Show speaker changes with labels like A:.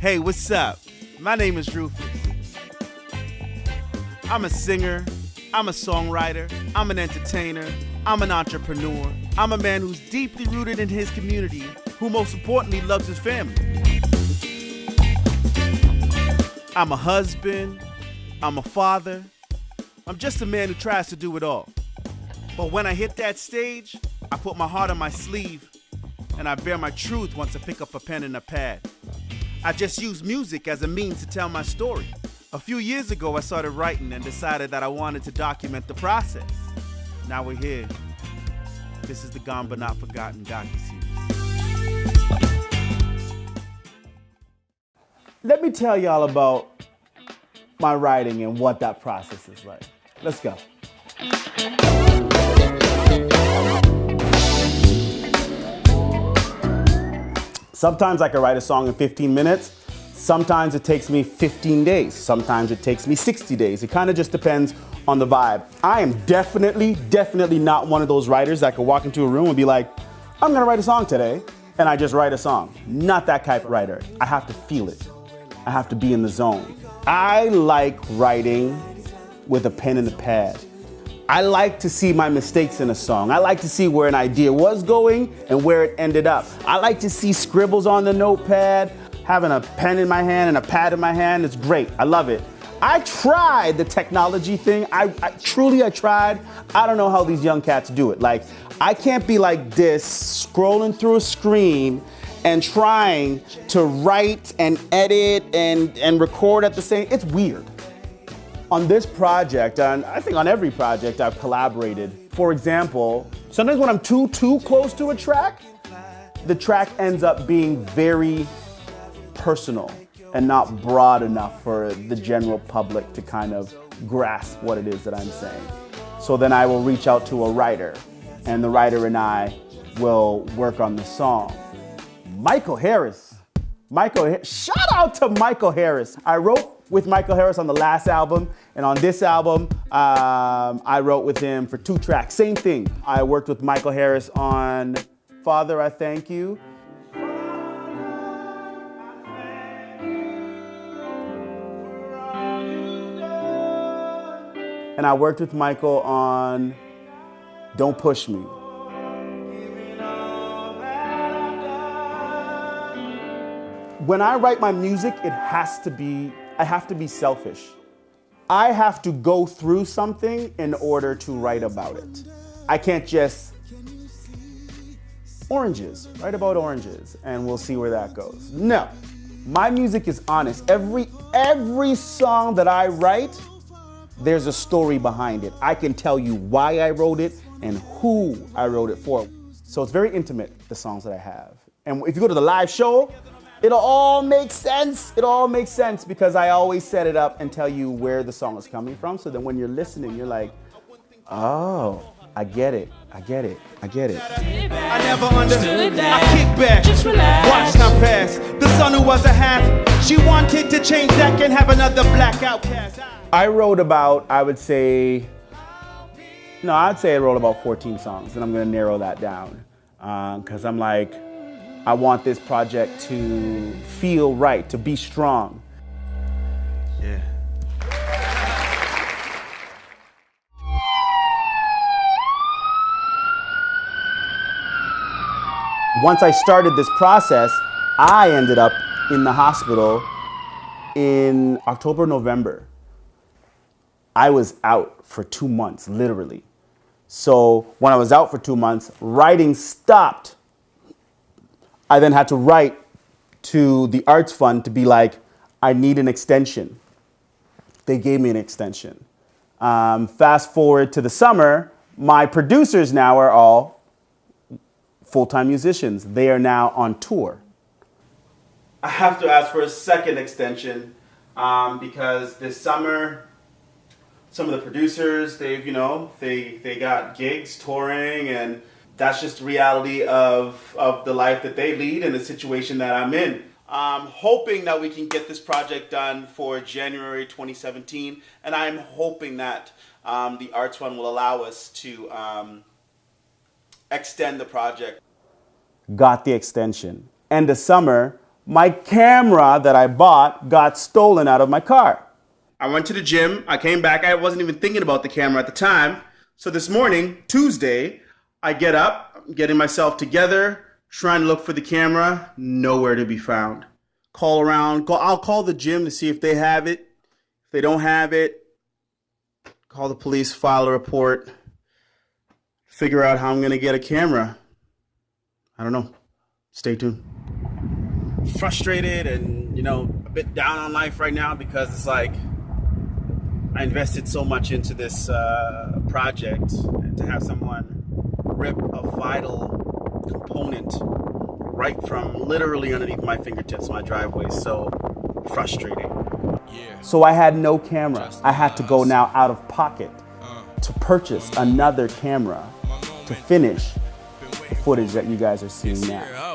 A: Hey, what's up? My name is Rufus. I'm a singer, I'm a songwriter, I'm an entertainer, I'm an entrepreneur. I'm a man who's deeply rooted in his community, who most importantly loves his family. I'm a husband, I'm a father, I'm just a man who tries to do it all. But when I hit that stage, I put my heart on my sleeve and I bear my truth once I pick up a pen and a pad. I just use music as a means to tell my story. A few years ago, I started writing and decided that I wanted to document the process. Now we're here. This is the Gone But Not Forgotten Docu-Series. Let me tell y'all about my writing and what that process is like. Let's go. Sometimes I can write a song in 15 minutes. Sometimes it takes me 15 days. Sometimes it takes me 60 days. It kind of just depends on the vibe. I am definitely not one of those writers that could walk into a room and be like, I'm gonna write a song today, and I just write a song. Not that type of writer. I have to feel it. I have to be in the zone. I like writing with a pen and a pad. I like to see my mistakes in a song. I like to see where an idea was going and where it ended up. I like to see scribbles on the notepad. Having a pen in my hand and a pad in my hand is great. I love it. I tried the technology thing. I truly tried. I don't know how these young cats do it. Like, I can't be like this, scrolling through a screen and trying to write and edit and record at the same. It's weird. On this project, and I think on every project I've collaborated. For example, sometimes when I'm too close to a track, the track ends up being very personal and not broad enough for the general public to kind of grasp what it is that I'm saying. So then I will reach out to a writer, and the writer and I will work on the song. Michael Harris. Shout out to Michael Harris. I wrote with Michael Harris on the last album, and on this album, I wrote with him for 2 tracks. Same thing. I worked with Michael Harris on Father, I Thank You. And I worked with Michael on Don't Push Me. When I write my music, I have to be selfish. I have to go through something in order to write about it. I can't just write about oranges, and we'll see where that goes. No, my music is honest. Every song that I write, there's a story behind it. I can tell you why I wrote it and who I wrote it for. So it's very intimate, the songs that I have. And if you go to the live show, it'll all make sense. It all makes sense because I always set it up and tell you where the song is coming from. So then when you're listening, you're like, oh, I get it. I never understood that. I kick back, just relax. Watch time pass. The son who was a half, she wanted to change that, can have another black outcast. I wrote about, I'd say I wrote about 14 songs, and I'm gonna narrow that down. Because I'm like, I want this project to feel right, to be strong. Yeah. Once I started this process, I ended up in the hospital in October, November. I was out for 2 months, literally. So when I was out for 2 months, writing stopped. I then had to write to the Arts Fund to be like, I need an extension. They gave me an extension. Fast forward to the summer, my producers now are all full-time musicians. They are now on tour. I have to ask for a second extension because this summer, some of the producers, they got gigs touring, and that's just the reality of the life that they lead and the situation that I'm in. I'm hoping that we can get this project done for January 2017, and I'm hoping that the Arts Fund will allow us to extend the project. Got the extension. End of summer, my camera that I bought got stolen out of my car. I went to the gym. I came back. I wasn't even thinking about the camera at the time. So this morning, Tuesday, I get up, getting myself together, trying to look for the camera, nowhere to be found. Call around. I'll call the gym to see if they have it. If they don't have it, call the police, file a report, figure out how I'm going to get a camera. I don't know. Stay tuned. Frustrated and, a bit down on life right now because it's like I invested so much into this project, and to have someone rip a vital component right from literally underneath my fingertips, my driveway, so frustrating. So I had no camera. I had to go now out of pocket to purchase another camera to finish the footage that you guys are seeing now.